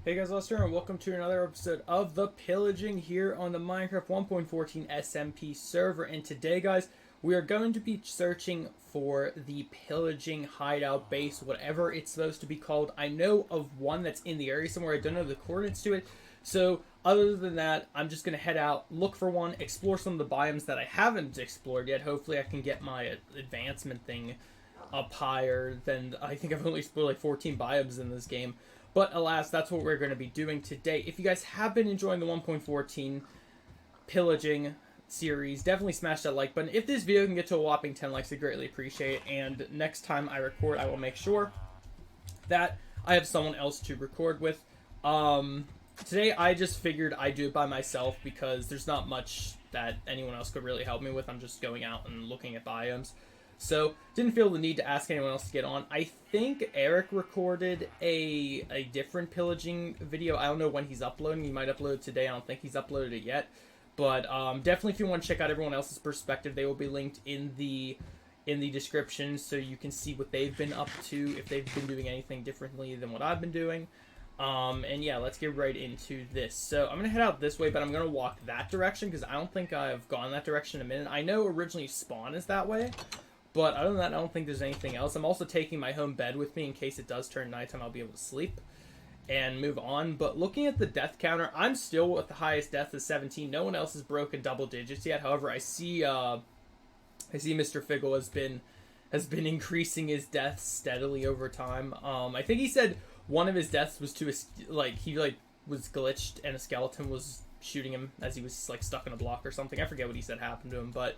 Hey guys, Lester, and welcome to another episode of the Pillaging here on the Minecraft 1.14 SMP server. And today, guys, we are going to be searching for the Pillaging hideout base, whatever it's supposed to be called. I know of one that's in the area somewhere. I don't know the coordinates to it. So, other than that, I'm just going to head out, look for one, explore some of the biomes that I haven't explored yet. Hopefully, I can get my advancement thing up higher than I think I've only explored like 14 biomes in this game. But alas, that's what we're going to be doing today. If you guys have been enjoying the 1.14 Pillaging series, definitely smash that like button. If this video can get to a whopping 10 likes, I greatly appreciate it. And next time I record, I will make sure that I have someone else to record with. Today I just figured I'd do it by myself because there's not much that anyone else could really help me with. I'm just going out and looking at biomes. So, didn't feel the need to ask anyone else to get on. I think Erik recorded a different pillaging video. I don't know when he's uploading. He might upload it today. I don't think he's uploaded it yet. But definitely if you want to check out everyone else's perspective, they will be linked in the description so you can see what they've been up to, if they've been doing anything differently than what I've been doing. And yeah, let's get right into this. So I'm going to head out this way, but I'm going to walk that direction because I don't think I've gone that direction in a minute. I know originally spawn is that way, but other than that, I don't think there's anything else. I'm also taking my home bed with me in case it does turn nighttime. I'll be able to sleep and move on. But looking at the death counter, I'm still at the highest death of 17. No one else has broken double digits yet. However, I see Mr. Figgle has been increasing his deaths steadily over time. I think he said one of his deaths was he was glitched and a skeleton was shooting him as he was like stuck in a block or something. I forget what he said happened to him, but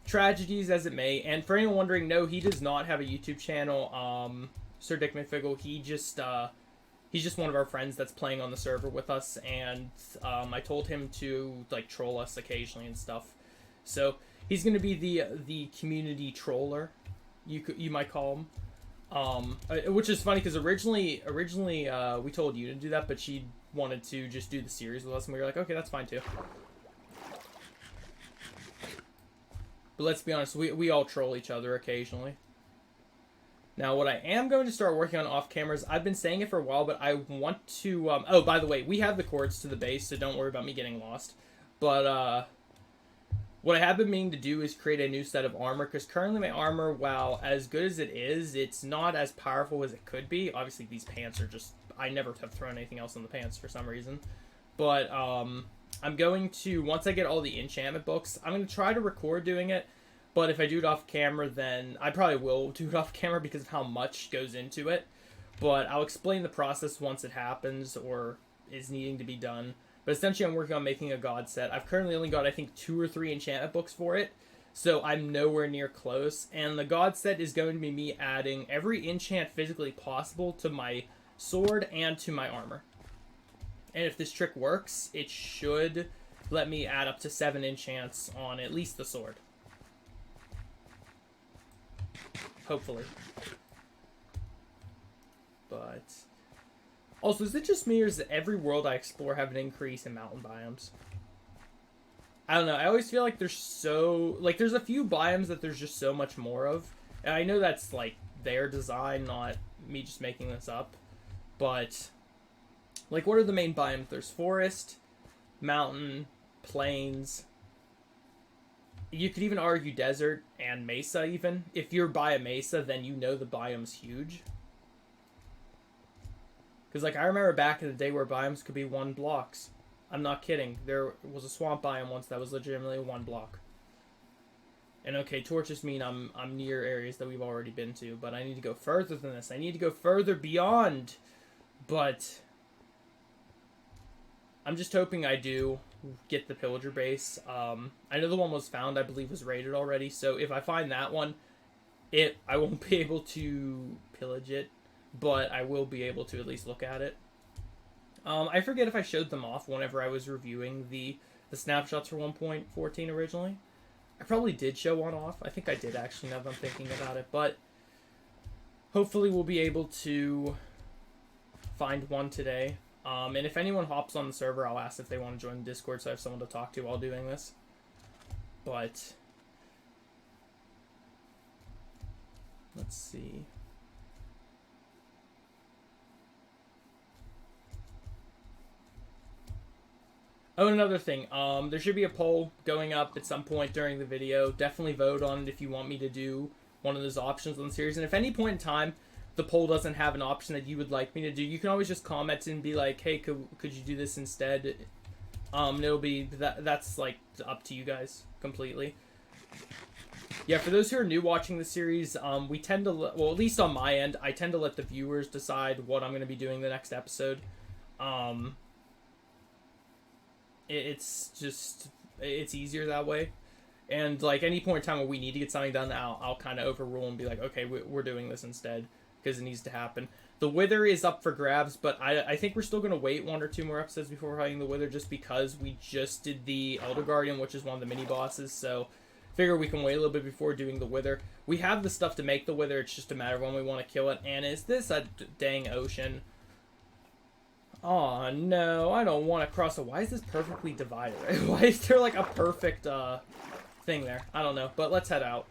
tragedies as it may. And for anyone wondering, no, he does not have a YouTube channel. Sir Dick McFiggle, he's just one of our friends that's playing on the server with us, and I told him to like troll us occasionally and stuff. So he's gonna be the community troller, you might call him. Which is funny because originally we told you to do that, but she wanted to just do the series with us, and we were like, okay, that's fine too. But let's be honest, we all troll each other occasionally. Now, what I am going to start working on off cameras, I've been saying it for a while, but I want to... oh, by the way, we have the cords to the base, so don't worry about me getting lost. But, what I have been meaning to do is create a new set of armor, because currently my armor, while as good as it is, it's not as powerful as it could be. Obviously, these pants are just... I never have thrown anything else in the pants for some reason. But, I'm going to, once I get all the enchantment books, I'm going to try to record doing it, but if I do it off camera, then I probably will do it off camera because of how much goes into it, but I'll explain the process once it happens or is needing to be done. But essentially, I'm working on making a god set. I've currently only got, I think, 2 or 3 enchantment books for it, so I'm nowhere near close, and the god set is going to be me adding every enchant physically possible to my sword and to my armor. And if this trick works, it should let me add up to 7 enchants on at least the sword. Hopefully. But also, is it just me or does every world I explore have an increase in mountain biomes? I don't know. I always feel like there's a few biomes that there's just so much more of. And I know that's like their design, not me just making this up. But like, what are the main biomes? There's forest, mountain, plains. You could even argue desert and mesa even. If you're by a mesa, then you know the biome's huge. Because like I remember back in the day where biomes could be 1 blocks. I'm not kidding. There was a swamp biome once that was legitimately 1 block. And okay, torches mean I'm near areas that we've already been to, but I need to go further than this. I need to go further beyond. But I'm just hoping I do get the pillager base. I know the one was found, I believe was raided already, so if I find that one, I won't be able to pillage it, but I will be able to at least look at it. I forget if I showed them off whenever I was reviewing the snapshots for 1.14 originally. I probably did show one off. I think I did actually, now that I'm thinking about it, but hopefully we'll be able to find one today. And if anyone hops on the server, I'll ask if they want to join the Discord so I have someone to talk to while doing this. But let's see. Oh, and another thing. There should be a poll going up at some point during the video. Definitely vote on it if you want me to do one of those options on the series. And if any point in time the poll doesn't have an option that you would like me to do, you can always just comment and be like, "Hey, could you do this instead?" It'll be that's like up to you guys completely. Yeah, for those who are new watching the series, we tend to well, at least on my end, I tend to let the viewers decide what I'm going to be doing the next episode. It's just it's easier that way, and like any point in time where we need to get something done, I'll kind of overrule and be like, okay, we're doing this instead because it needs to happen. The Wither is up for grabs, but I think we're still going to wait 1 or 2 more episodes before fighting the Wither, just because we just did the Elder Guardian, which is one of the mini bosses. So figure we can wait a little bit before doing the Wither. We have the stuff to make the Wither. It's just a matter of when we want to kill it. And is this a dang ocean? Oh no, I don't want to cross it. Why is this perfectly divided? Why is there like a perfect thing there? I don't know, but let's head out.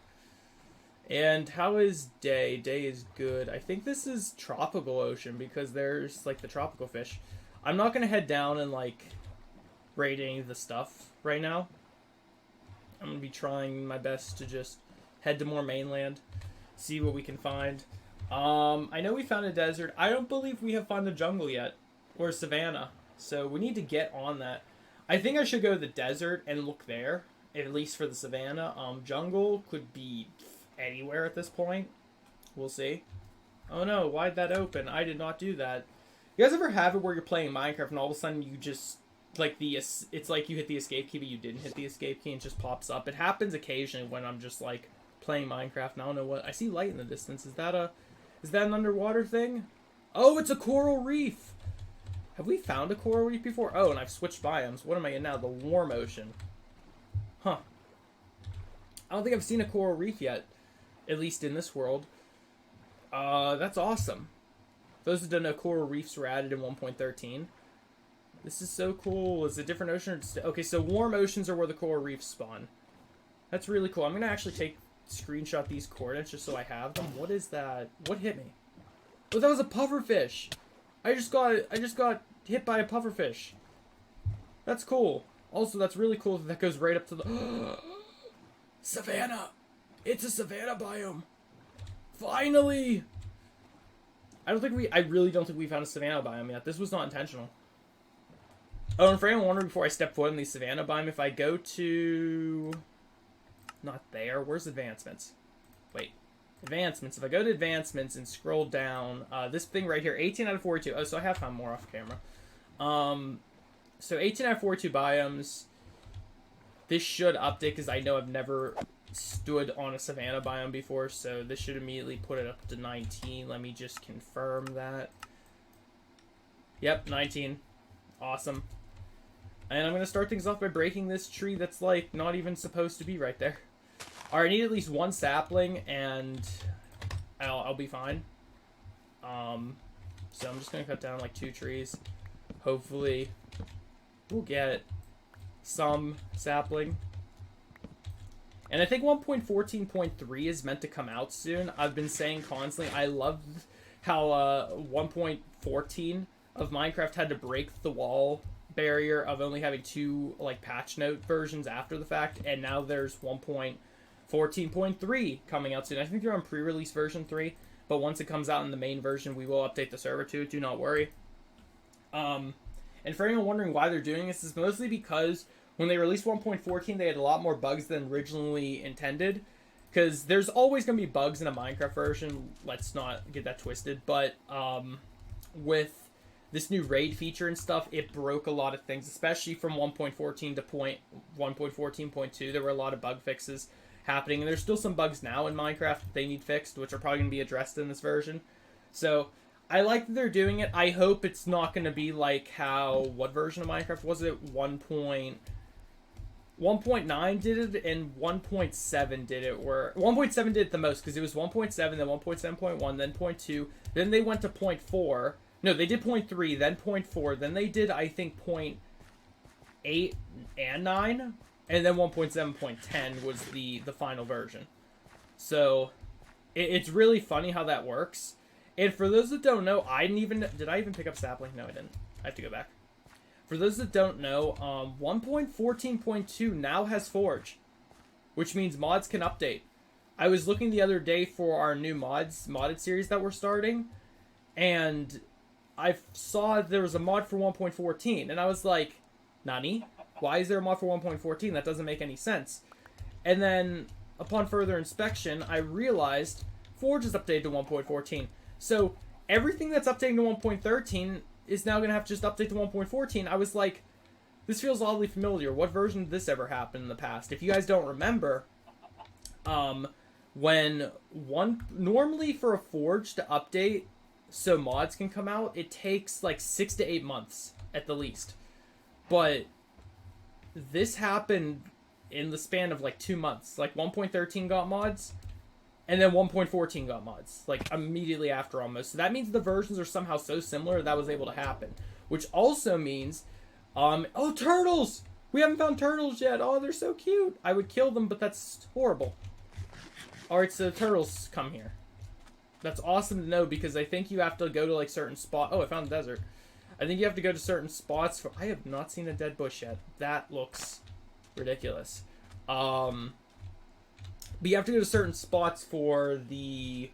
And how is day? Day is good. I think this is tropical ocean because there's like the tropical fish. I'm not gonna head down and like raid any of the stuff right now. I'm gonna be trying my best to just head to more mainland, see what we can find. I know we found a desert. I don't believe we have found a jungle yet. Or savannah, so we need to get on that. I think I should go to the desert and look there, at least for the savannah. Jungle could be anywhere at this point. We'll see. Oh no, why'd that open? I did not do that. You guys ever have it where you're playing Minecraft and all of a sudden you just, like it's like you hit the escape key but you didn't hit the escape key and it just pops up? It happens occasionally when I'm just like playing Minecraft and I don't know what. I see light in the distance. Is that an underwater thing? Oh, it's a coral reef! Have we found a coral reef before? Oh, and I've switched biomes. What am I in now? The warm ocean. Huh. I don't think I've seen a coral reef yet. At least in this world. That's awesome. Those who don't know, coral reefs were added in 1.13. This is so cool. Is it a different ocean? Okay, so warm oceans are where the coral reefs spawn. That's really cool. I'm going to actually screenshot these coordinates just so I have them. What is that? What hit me? Oh, that was a pufferfish. I just got hit by a pufferfish. That's cool. Also, that's really cool that goes right up to the savannah. It's a savannah biome. Finally. I really don't think we found a savannah biome yet. This was not intentional. Oh, and for anyone wondering before I step foot in the savannah biome, if I go to not there, where's advancements? Wait. Advancements. If I go to advancements and scroll down, this thing right here, 18 out of 42. Oh, so I have found more off camera. So 18 out of 42 biomes. This should update because I know I've never stood on a savannah biome before, so this should immediately put it up to 19. Let me just confirm that. Yep, 19. Awesome. And I'm going to start things off by breaking this tree that's like not even supposed to be right there. Alright, I need at least 1 sapling, and I'll be fine. So I'm just going to cut down like 2 trees. Hopefully, we'll get some sapling. And I think 1.14.3 is meant to come out soon. I've been saying constantly, I love how 1.14 of Minecraft had to break the wall barrier of only having 2 like patch note versions after the fact, and now there's 1.14.3 coming out soon. I think they're on pre-release version 3, but once it comes out in the main version, we will update the server to it. Do not worry. And for anyone wondering why they're doing this, is mostly because when they released 1.14, they had a lot more bugs than originally intended. Because there's always going to be bugs in a Minecraft version. Let's not get that twisted. But with this new raid feature and stuff, it broke a lot of things, especially from 1.14 to 1.14.2. There were a lot of bug fixes happening, and there's still some bugs now in Minecraft that they need fixed, which are probably going to be addressed in this version. So I like that they're doing it. I hope it's not going to be like how, what version of Minecraft was it? 1.9 did it, and 1.7 did it, where 1.7 did it the most, because it was 1.7, then 1.7.1, then 0.2, then they went to 0.4. No, they did 0.3, then 0.4, then they did, I think, 0.8 and 9, and then 1.7.10 was the final version. So, it's really funny how that works. And for those that don't know, did I even pick up sapling? No, I didn't. I have to go back. For those that don't know, 1.14.2 now has Forge, which means mods can update. I was looking the other day for our new modded series that we're starting, and I saw there was a mod for 1.14, and I was like, Nani? Why is there a mod for 1.14? That doesn't make any sense. And then, upon further inspection, I realized Forge is updated to 1.14. So, everything that's updating to 1.13 is now going to have to just update to 1.14. I was like, this feels oddly familiar. What version did this ever happen in the past? If you guys don't remember, normally for a Forge to update so mods can come out, it takes like 6 to 8 months at the least. But this happened in the span of like 2 months. Like 1.13 got mods, and then 1.14 got mods, like immediately after almost. So that means the versions are somehow so similar that was able to happen. Which also means, oh, turtles! We haven't found turtles yet. Oh, they're so cute. I would kill them, but that's horrible. Alright, so the turtles come here. That's awesome to know, because I think you have to go to like certain spots. Oh, I found the desert. I think you have to go to certain spots for... I have not seen a dead bush yet. That looks ridiculous. But you have to go to certain spots for the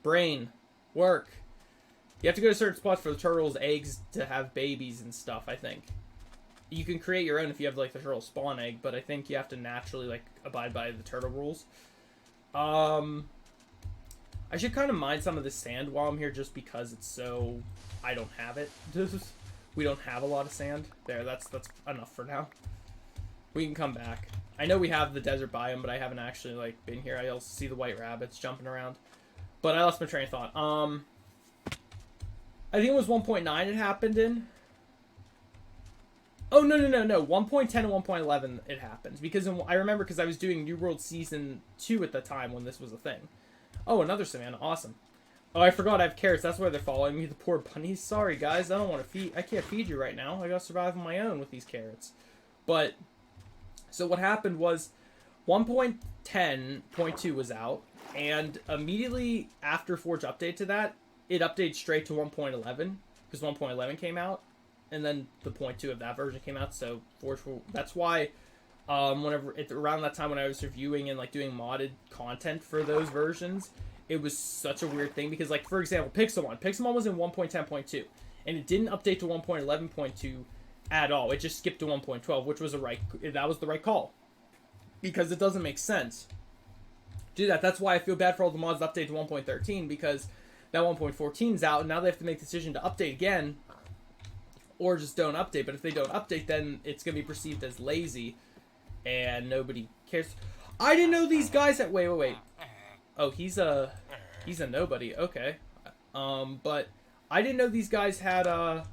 brain work. You have to go to certain spots for the turtles' eggs to have babies and stuff, I think. You can create your own if you have like the turtle spawn egg, but I think you have to naturally like abide by the turtle rules. I should kind of mine some of the sand while I'm here, just because it's so... I don't have it. We don't have a lot of sand. There, that's enough for now. We can come back. I know we have the desert biome, but I haven't actually like been here. I also see the white rabbits jumping around. But I lost my train of thought. I think it was 1.9 it happened in. Oh, no. 1.10 and 1.11 it happens. Because I remember, because I was doing New World Season 2 at the time when this was a thing. Oh, another savannah. Awesome. Oh, I forgot I have carrots. That's why they're following me, the poor bunnies. Sorry, guys. I don't want to feed... I can't feed you right now. I gotta survive on my own with these carrots. But, so what happened was 1.10.2 was out. And immediately after Forge update to that, it updated straight to 1.11. Because 1.11 came out. And then the 0.2 of that version came out, so Forge. That's why, whenever around that time when I was reviewing and like doing modded content for those versions, it was such a weird thing, because like for example, Pixelmon was in 1.10.2, and it didn't update to 1.11.2 at all. It just skipped to 1.12, which was that was the right call, because it doesn't make sense to do that. That's why I feel bad for all the mods that update to 1.13, because that 1.14 is out, and now they have to make the decision to update again. Or just don't update. But if they don't update, then it's going to be perceived as lazy. And nobody cares. I didn't know these guys had... Wait. Oh, he's a nobody. Okay. But I didn't know these guys had Oh.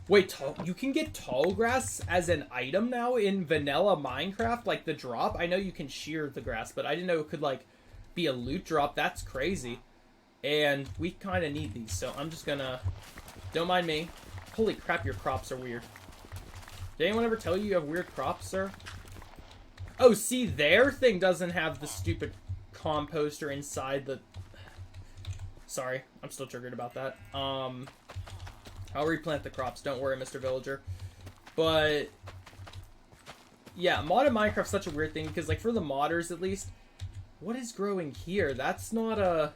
Wait, you can get tall grass as an item now in vanilla Minecraft? Like the drop? I know you can shear the grass, but I didn't know it could like be a loot drop. That's crazy. And we kind of need these. So I'm just going to... Don't mind me. Holy crap, your crops are weird. Did anyone ever tell you have weird crops, sir? Oh, see, their thing doesn't have the stupid composter inside the... Sorry, I'm still triggered about that. I'll replant the crops. Don't worry, Mr. Villager. But... yeah, modded Minecraft's such a weird thing, because, like, for the modders, at least, what is growing here? That's not a...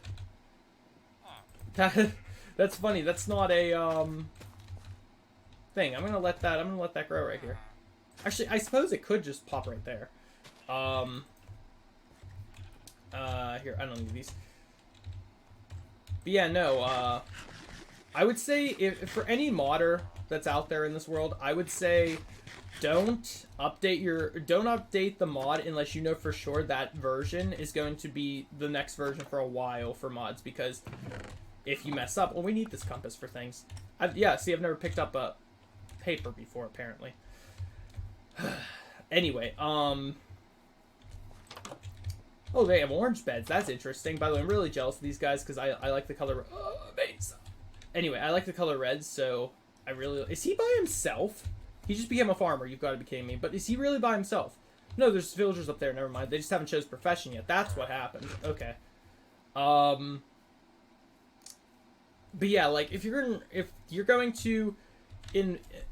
That's funny. That's not a thing. I'm gonna let that grow right here. Actually, I suppose it could just pop right there. Here, I don't need these. But yeah, no. I would say if for any modder that's out there in this world, I would say don't update the mod unless you know for sure that version is going to be the next version for a while for mods, because if you mess up... Well, we need this compass for things. Yeah, see, I've never picked up a paper before, apparently. Anyway, Oh, they have orange beds. That's interesting. By the way, I'm really jealous of these guys, because I like the color... base. Anyway, I like the color red, so I really... Is he by himself? He just became a farmer. You've got to be kidding me. But is he really by himself? No, there's villagers up there. Never mind. They just haven't chose profession yet. That's what happened. Okay. But yeah, like if you're going to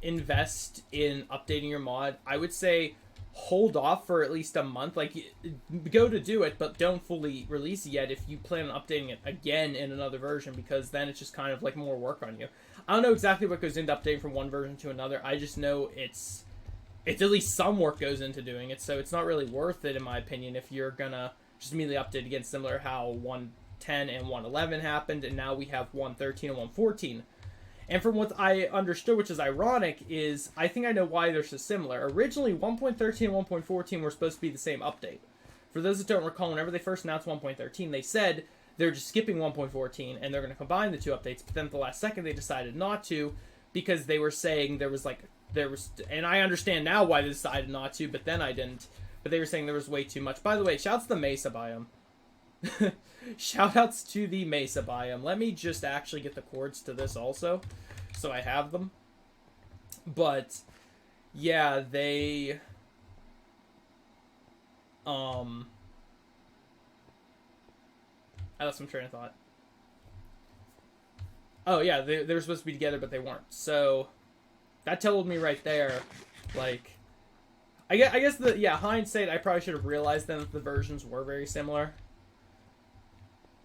invest in updating your mod, I would say hold off for at least a month. Like, go to do it, but don't fully release it yet if you plan on updating it again in another version, because then it's just kind of like more work on you. I don't know exactly what goes into updating from one version to another. I just know it's at least some work goes into doing it, so it's not really worth it in my opinion if you're gonna just immediately update again, similar how 110 and 111 happened, and now we have 113 and 114. And from what I understood, which is ironic, is I think I know why they're so similar. Originally, 1.13 and 1.14 were supposed to be the same update. For those that don't recall, whenever they first announced 1.13, they said they're just skipping 1.14 and they're going to combine the two updates. But then at the last second, they decided not to, because they were saying there was, and I understand now why they decided not to, but then I didn't. But they were saying there was way too much. By the way, shouts to the Mesa biome. Shoutouts to the Mesa biome. Let me just actually get the chords to this also, so I have them. But yeah, they I lost some train of thought. Oh yeah, they were supposed to be together, but they weren't. So that told me right there, like, I guess hindsight, I probably should have realized then that the versions were very similar.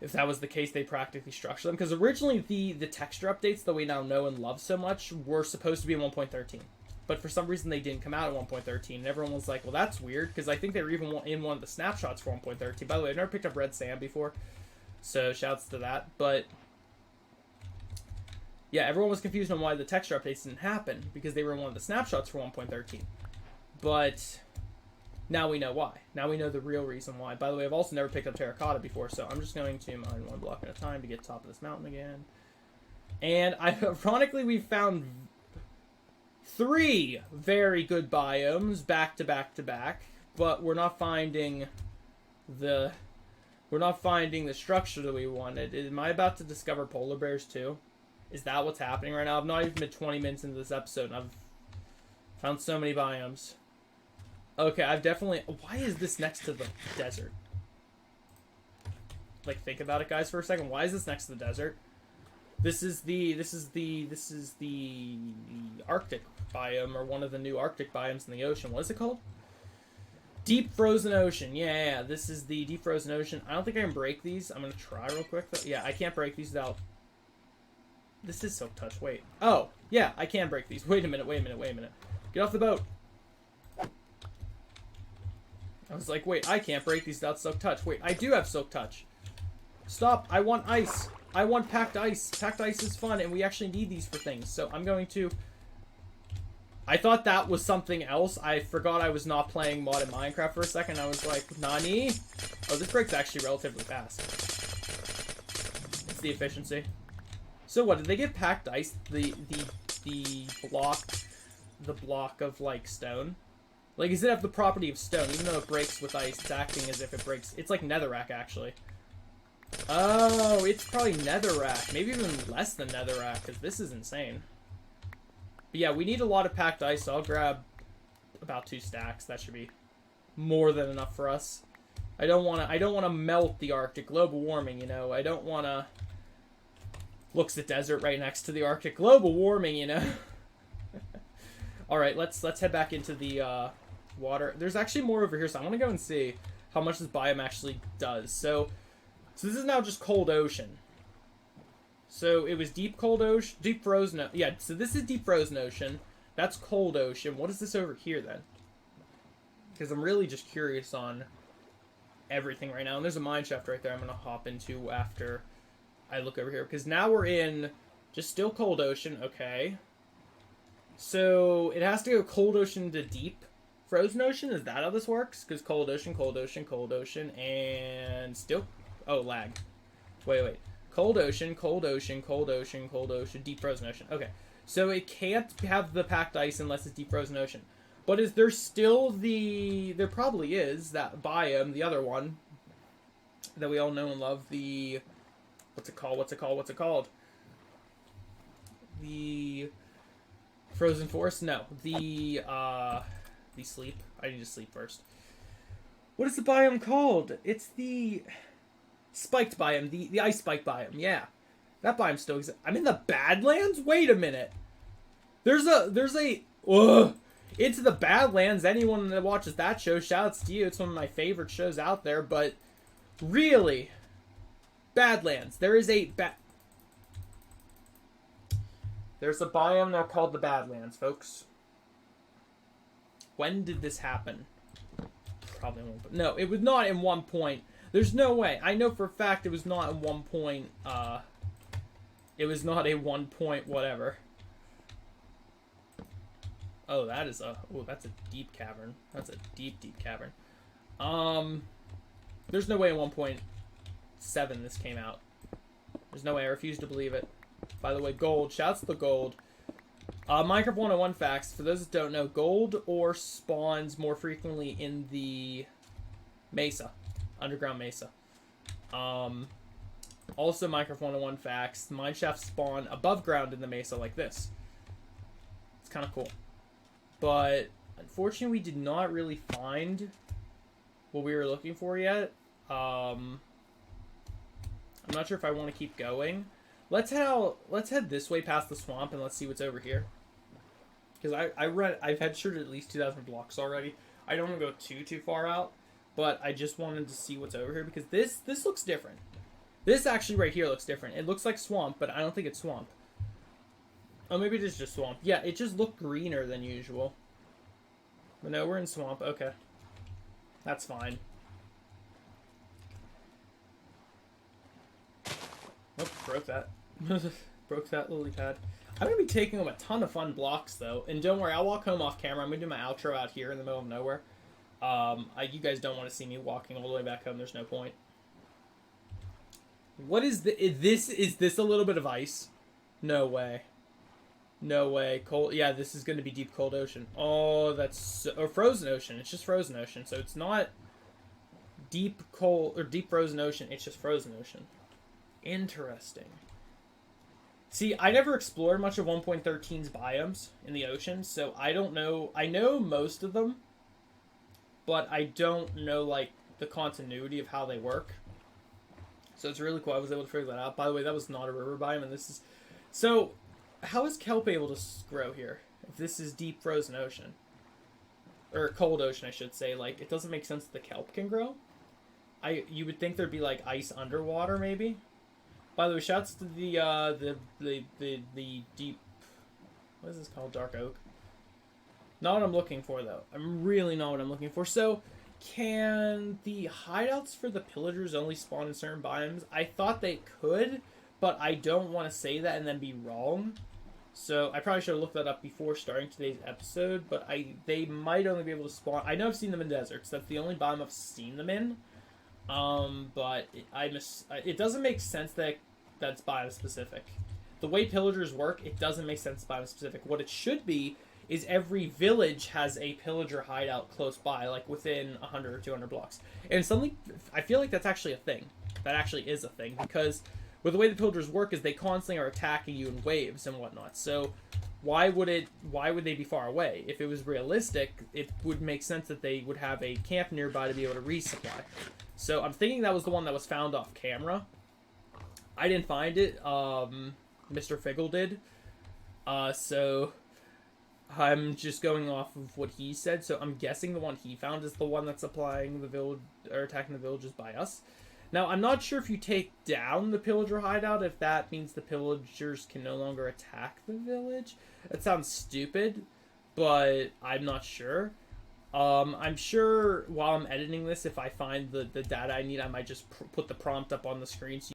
If that was the case, they practically structured them. Because originally, the texture updates that we now know and love so much were supposed to be in 1.13. But for some reason, they didn't come out in 1.13. And everyone was like, well, that's weird. Because I think they were even in one of the snapshots for 1.13. By the way, I've never picked up Red Sand before. So, shouts to that. But yeah, everyone was confused on why the texture updates didn't happen. Because they were in one of the snapshots for 1.13. But now we know why. Now we know the real reason why. By the way, I've also never picked up terracotta before, so I'm just going to mine one block at a time to get top of this mountain again. And ironically, we found 3 very good biomes back to back to back, but we're not finding the structure that we wanted. Am I about to discover polar bears too? Is that what's happening right now? I've not even been 20 minutes into this episode, and I've found so many biomes. Okay, I've definitely... Why is this next to the desert? Like, think about it, guys, for a second. Why is this next to the desert? This is the Arctic biome, or one of the new Arctic biomes in the ocean. What is it called? Deep Frozen Ocean. Yeah, this is the Deep Frozen Ocean. I don't think I can break these. I'm going to try real quick, though. Yeah, I can't break these without... This is Silk Touch. Wait. Oh, yeah, I can break these. Wait a minute. Get off the boat. I was like, wait, I can't break these without Silk Touch. Wait, I do have Silk Touch. Stop. I want ice. I want packed ice. Packed ice is fun, and we actually need these for things. So I'm going to... I thought that was something else. I forgot I was not playing modded Minecraft for a second. I was like, nani? Oh, this breaks actually relatively fast. It's the efficiency. So what, did they get packed ice? The block of, like, stone? Like, does it have the property of stone? Even though it breaks with ice, it's acting as if it breaks. It's like netherrack, actually. Oh, it's probably netherrack. Maybe even less than netherrack, because this is insane. But yeah, we need a lot of packed ice, so I'll grab about 2 stacks. That should be more than enough for us. I don't want to melt the Arctic. Global warming, you know. I don't want to... Looks the desert right next to the Arctic. Global warming, you know. All right, let's head back into the water. There's actually more over here, so I want to go and see how much this biome actually does. So this is now just cold ocean. So it was deep cold ocean, deep frozen. Yeah, so this is deep frozen ocean. That's cold ocean. What is this over here then? Because I'm really just curious on everything right now. And there's a mine shaft right there I'm gonna hop into after I look over here, because now we're in just still cold ocean. Okay. So it has to go cold ocean to deep frozen ocean. Is that how this works? Because cold ocean, cold ocean, cold ocean, and still... Oh, lag. Wait. Cold ocean, cold ocean, cold ocean, cold ocean, deep frozen ocean. Okay. So it can't have the packed ice unless it's deep frozen ocean. But is there still the... There probably is that biome, the other one, that we all know and love. The... What's it called? The... Frozen Forest? No. The sleep. I need to sleep first. What is the biome called? It's the spiked biome. The ice spike biome, yeah. That biome still exists. I'm in the Badlands? Wait a minute. There's a... Ugh. Into the Badlands. Anyone that watches that show, shoutouts to you. It's one of my favorite shows out there, but really... Badlands. There's a biome now called the Badlands, folks. When did this happen? Probably won't. No, it was not in 1 point. There's no way. I know for a fact it was not in 1 point. It was not a 1 point whatever. Oh, that is a... Oh, that's a deep cavern. That's a deep, deep cavern. There's no way in 1.7 this came out. There's no way. I refuse to believe it. By the way, gold. Shouts to the gold. Minecraft 101 facts. For those that don't know, gold ore spawns more frequently in the mesa. Underground mesa. Also, Minecraft 101 facts. Mine shafts spawn above ground in the mesa like this. It's kind of cool. But, unfortunately, we did not really find what we were looking for yet. I'm not sure if I want to keep going. Let's head this way past the swamp and let's see what's over here. Because I've had sure at least 2,000 blocks already. I don't want to go too far out, but I just wanted to see what's over here because this looks different. This actually right here looks different. It looks like swamp, but I don't think it's swamp. Oh, maybe it is just swamp. Yeah, it just looked greener than usual. But no, we're in swamp. Okay. That's fine. Oh, broke that. Broke that lily pad. I'm going to be taking home a ton of fun blocks, though. And don't worry, I'll walk home off camera. I'm going to do my outro out here in the middle of nowhere. You guys don't want to see me walking all the way back home. There's no point. What is this? Is this a little bit of ice? No way. No way. Cold. Yeah, this is going to be deep cold ocean. Oh, that's... Or frozen ocean. It's just frozen ocean. So it's not deep cold... Or deep frozen ocean. It's just frozen ocean. Interesting. See, I never explored much of 1.13's biomes in the ocean, so I don't know. I know most of them, but I don't know, like, the continuity of how they work. So it's really cool. I was able to figure that out. By the way, that was not a river biome, and this is... So, how is kelp able to grow here? If this is deep frozen ocean. Or cold ocean, I should say. Like, it doesn't make sense that the kelp can grow. You would think there'd be, like, ice underwater, maybe? By the way, shouts to the deep... What is this called? Dark oak. Not what I'm looking for, though. I'm really not what I'm looking for. So, can the hideouts for the pillagers only spawn in certain biomes? I thought they could, but I don't want to say that and then be wrong. So, I probably should have looked that up before starting today's episode, but they might only be able to spawn... I know I've seen them in deserts. That's the only biome I've seen them in. But it doesn't make sense that that's biome specific. The way pillagers work, it doesn't make sense biome specific. What it should be is every village has a pillager hideout close by, like within 100 or 200 blocks. And something, I feel like that's actually a thing. That actually is a thing, because with the way the pillagers work is they constantly are attacking you in waves and whatnot. So why would they be far away? If it was realistic, it would make sense that they would have a camp nearby to be able to resupply. So I'm thinking that was the one that was found off camera. I didn't find it. Mr. Figgle did. So I'm just going off of what he said. So I'm guessing the one he found is the one that's supplying the village or attacking the villages by us. Now, I'm not sure if you take down the pillager hideout, if that means the pillagers can no longer attack the village. That sounds stupid, but I'm not sure. I'm sure while I'm editing this, if I find the data I need, I might just put the prompt up on the screen so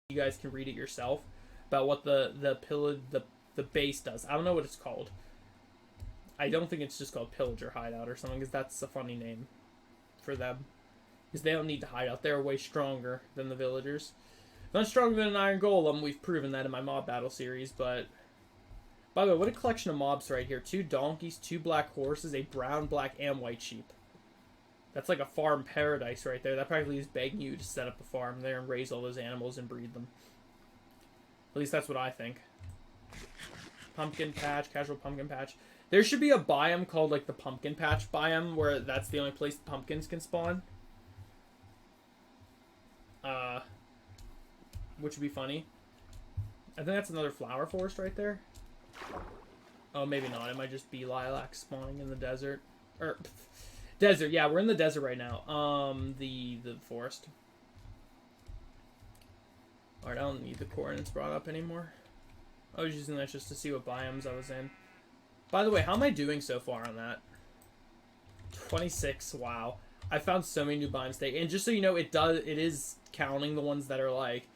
you guys can read it yourself about what the base does. I don't know what it's called. I don't think it's just called Pillager Hideout or something, because that's a funny name for them. Because they don't need to hide out. They're way stronger than the villagers. Not stronger than an iron golem. We've proven that in my mob battle series, but... By the way, what a collection of mobs right here. 2 donkeys, 2 black horses, a brown, black, and white sheep. That's like a farm paradise right there. That probably is begging you to set up a farm there and raise all those animals and breed them. At least that's what I think. Pumpkin patch, casual pumpkin patch. There should be a biome called like the pumpkin patch biome where that's the only place the pumpkins can spawn. Which would be funny. I think that's another flower forest right there. Oh, maybe not. It might just be lilacs spawning in the desert. Or, desert. Yeah, we're in the desert right now. The forest. Alright, I don't need the coordinates brought up anymore. I was using that just to see what biomes I was in. By the way, how am I doing so far on that? 26. Wow. I found so many new biomes today. And just so you know, it is counting the ones that are like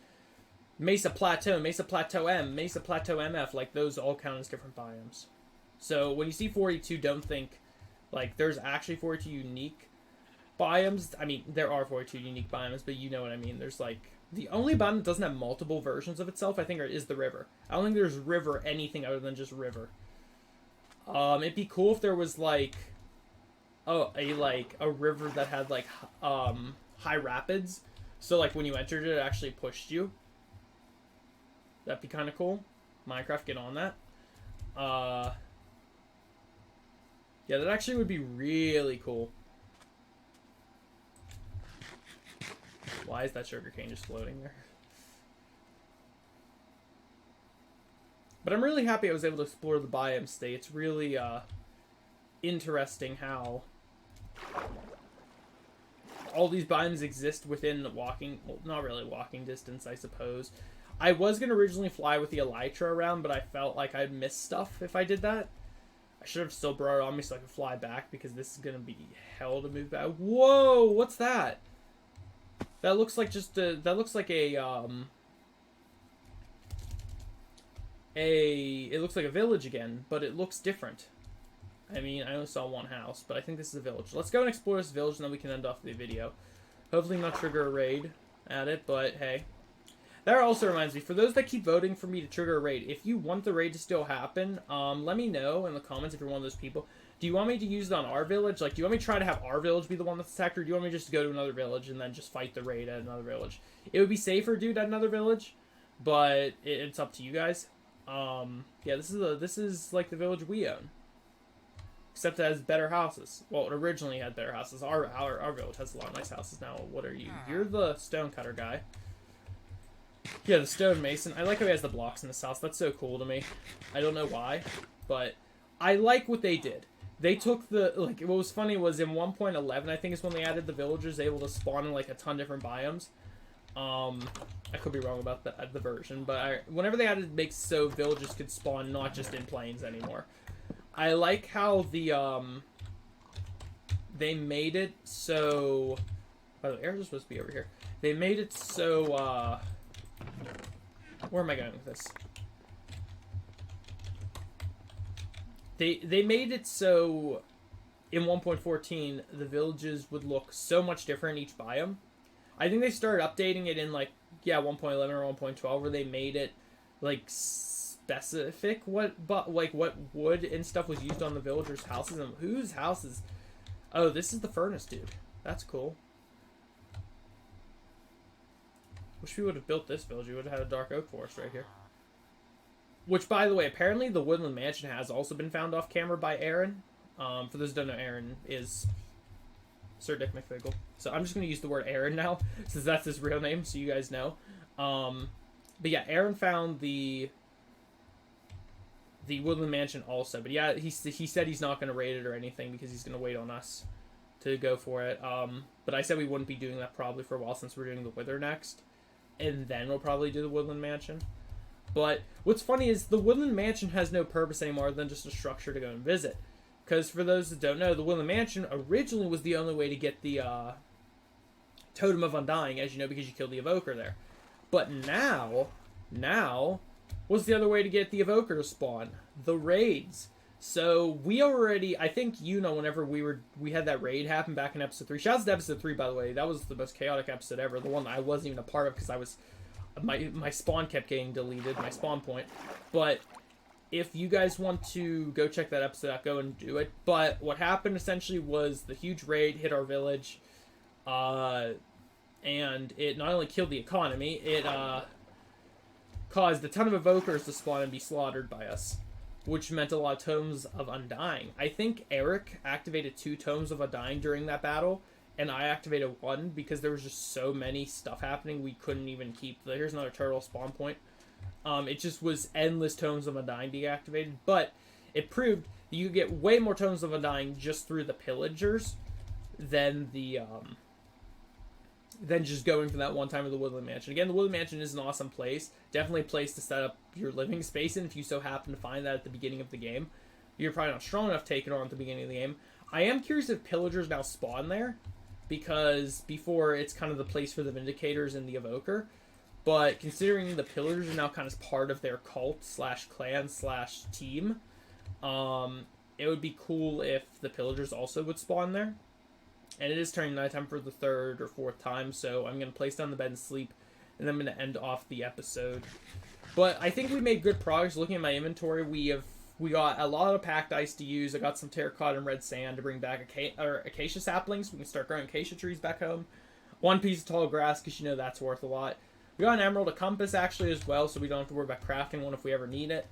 Mesa Plateau M, Mesa Plateau MF, like those all count as different biomes. So when you see 42, don't think like there's actually 42 unique biomes. I mean, there are 42 unique biomes, but you know what I mean. There's like the only biome that doesn't have multiple versions of itself, I think, is the river. I don't think there's river anything other than just river. It'd be cool if there was like a river that had like high rapids. So like when you entered it, it actually pushed you. That'd be kind of cool. Minecraft, get on that. Yeah, that actually would be really cool. Why is that sugarcane just floating there? But I'm really happy I was able to explore the biome state. It's really interesting how all these biomes exist within walking, well, not really walking distance, I suppose. I was going to originally fly with the Elytra around, but I felt like I'd miss stuff if I did that. I should have still brought it on me so I could fly back, because this is going to be hell to move back. Whoa, what's that? That looks like just a, that looks like it looks like a village again, but it looks different. I mean, I only saw one house, but I think this is a village. Let's go and explore this village, and then we can end off the video. Hopefully not trigger a raid at it, but hey. That also reminds me, for those that keep voting for me to trigger a raid, if you want the raid to still happen, let me know in the comments if you're one of those people. Do you want me to use it on our village? Like, do you want me to try to have our village be the one that's attacked, or do you want me just to go to another village and then just fight the raid at another village? It would be safer, dude, at another village, but it's up to you guys. Yeah, this is like the village we own. Except it has better houses. Well, it originally had better houses. Our village has a lot of nice houses now. What are you? You're the stonecutter guy. Yeah, the stonemason. I like how he has the blocks in his house. That's so cool to me. I don't know why, but I like what they did. They took the, like, what was funny was in 1.11, I think is when they added the villagers able to spawn in, like, a ton of different biomes. I could be wrong about the version, but whenever they added makes so villagers could spawn not just in plains anymore. I like how the, they made it so, by the way, arrows are supposed to be over here. They made it so, where am I going with this? They made it so in 1.14 the villages would look so much different in each biome. I think they started updating it in like 1.11 or 1.12 where they made it like specific what wood and stuff was used on the villagers' houses and whose houses. Oh, this is the furnace, dude. That's cool. Wish we would have built this village. We would have had a dark oak forest right here. Which, by the way, apparently the Woodland Mansion has also been found off camera by Aaron. For those who don't know, Aaron is Sir Dick McFiggle. So I'm just going to use the word Aaron now, since that's his real name, so you guys know. But yeah, Aaron found the Woodland Mansion also. But yeah, he said he's not going to raid it or anything because he's going to wait on us to go for it. But I said we wouldn't be doing that probably for a while since we're doing the Wither next. And then we'll probably do the Woodland Mansion. But what's funny is the Woodland Mansion has no purpose anymore than just a structure to go and visit. Because for those that don't know, the Woodland Mansion originally was the only way to get the Totem of Undying, as you know, because you killed the Evoker there. But now, what's the other way to get the Evoker to spawn? The raids. So we already, I think Yuna, whenever we had that raid happen back in episode 3. Shouts to episode 3, by the way. That was the most chaotic episode ever. The one that I wasn't even a part of because I was, my spawn kept getting deleted, my spawn point. But if you guys want to go check that episode out, go and do it. But what happened essentially was the huge raid hit our village. And it not only killed the economy, it caused a ton of Evokers to spawn and be slaughtered by us. which meant a lot of Tomes of Undying. I think Erik activated 2 Tomes of Undying during that battle, and I activated 1 because there was just so many stuff happening we couldn't even keep. Here's another turtle spawn point. It just was endless Tomes of Undying being activated, but it proved that you get way more Tomes of Undying just through the Pillagers than than just going for that one time of the Woodland Mansion. Again, the Woodland Mansion is an awesome place. Definitely a place to set up your living space in if you so happen to find that at the beginning of the game. You're probably not strong enough to take it on at the beginning of the game. I am curious if Pillagers now spawn there, because before it's kind of the place for the Vindicators and the Evoker. But considering the Pillagers are now kind of part of their cult slash clan slash team, it would be cool if the Pillagers also would spawn there. And it is turning nighttime for the 3rd or 4th time, so I'm going to place down the bed and sleep, and then I'm going to end off the episode. But I think we made good progress. Looking at my inventory, we got a lot of packed ice to use. I got some terracotta and red sand to bring back acacia saplings, so we can start growing acacia trees back home. 1 piece of tall grass, because you know that's worth a lot. We got an emerald, a compass actually as well, so we don't have to worry about crafting one if we ever need it.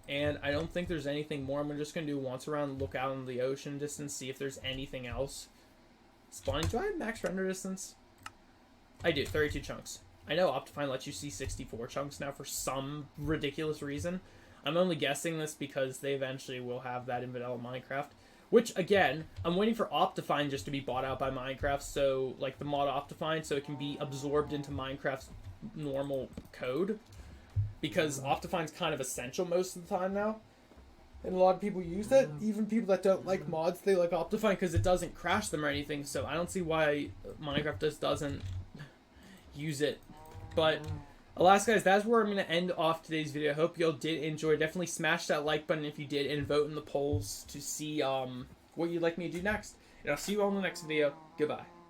And I don't think there's anything more. I'm just going to do once around, look out in the ocean distance, see if there's anything else spawning. Do I have max render distance? I do, 32 chunks. I know Optifine lets you see 64 chunks now for some ridiculous reason. I'm only guessing this because they eventually will have that in vanilla Minecraft. Which, again, I'm waiting for Optifine just to be bought out by Minecraft, so, like, the mod Optifine, so it can be absorbed into Minecraft's normal code. Because Optifine's kind of essential most of the time now. And a lot of people use it. Even people that don't like mods, they like Optifine because it doesn't crash them or anything. So I don't see why Minecraft just doesn't use it. But alas, guys, that's where I'm going to end off today's video. I hope y'all did enjoy. Definitely smash that like button if you did, and vote in the polls to see what you'd like me to do next. And I'll see you all in the next video. Goodbye.